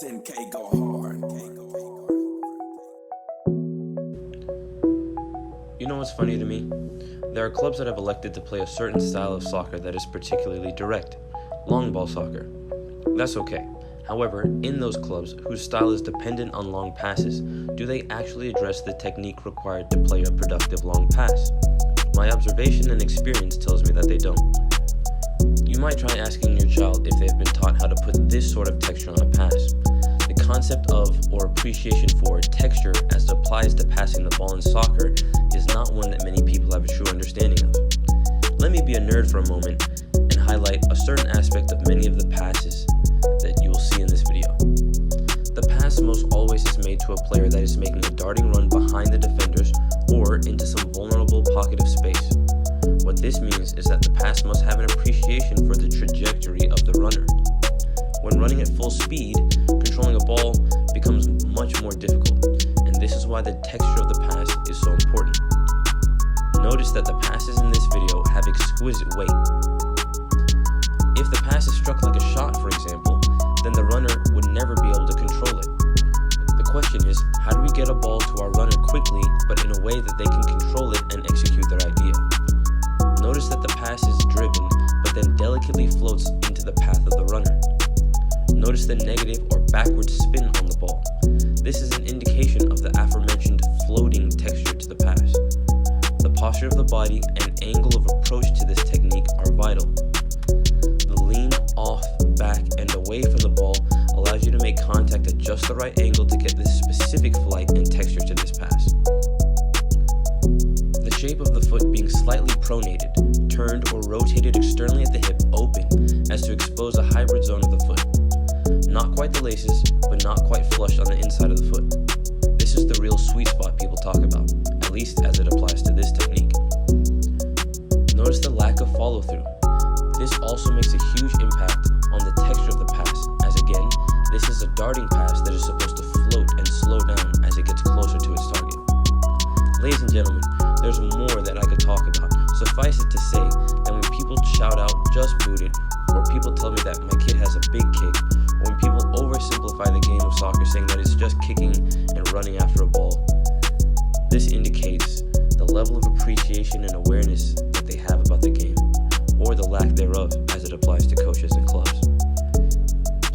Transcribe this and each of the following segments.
$10K go hard. You know what's funny to me? There are clubs that have elected to play a certain style of soccer that is particularly direct, long ball soccer. That's okay. However, in those clubs whose style is dependent on long passes, do they actually address the technique required to play a productive long pass? My observation and experience tells me that they don't. You might try asking your child if they've been taught how to put this sort of texture on a pass. The concept of, or appreciation for, texture as it applies to passing the ball in soccer is not one that many people have a true understanding of. Let me be a nerd for a moment and highlight a certain aspect of many of the passes that you will see in this video. The pass most always is made to a player that is making a darting run behind the defenders or into some vulnerable pocket of space. What this means is that the pass must have an appreciation for the trajectory of the runner. When running at full speed, controlling a ball becomes much more difficult, and this is why the texture of the pass is so important. Notice that the passes in this video have exquisite weight. If the pass is struck like a shot, for example, then the runner would never be able to control it. The question is, how do we get a ball to our runner quickly, but in a way that they can control it and execute their idea? Notice that the pass is driven, but then delicately floats into the path of the runner. Notice the negative or backward spin on the ball. This is an indication of the aforementioned floating texture to the pass. The posture of the body and angle of approach to this technique are vital. The lean off, back, and away from the ball allows you to make contact at just the right angle to get this specific flight and texture to this pass. The shape of the foot being slightly pronated, turned or rotated externally at the hip open as to expose a hybrid zone of the foot. Not quite the laces, but not quite flush on the inside of the foot. This is the real sweet spot people talk about, at least as it applies to this technique. Notice the lack of follow-through. This also makes a huge impact on the texture of the pass, as again, this is a darting pass that is supposed to float and slow down as it gets closer to its target. Ladies and gentlemen, there's more that I could talk about. Suffice it to say that when people shout out just booted, or people tell me that my kid has a big kick, or when people oversimplify the game of soccer saying that it's just kicking and running after a ball, this indicates the level of appreciation and awareness that they have about the game, or the lack thereof as it applies to coaches and clubs.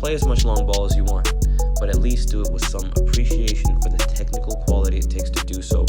Play as much long ball as you want, but at least do it with some appreciation for the technical quality it takes to do so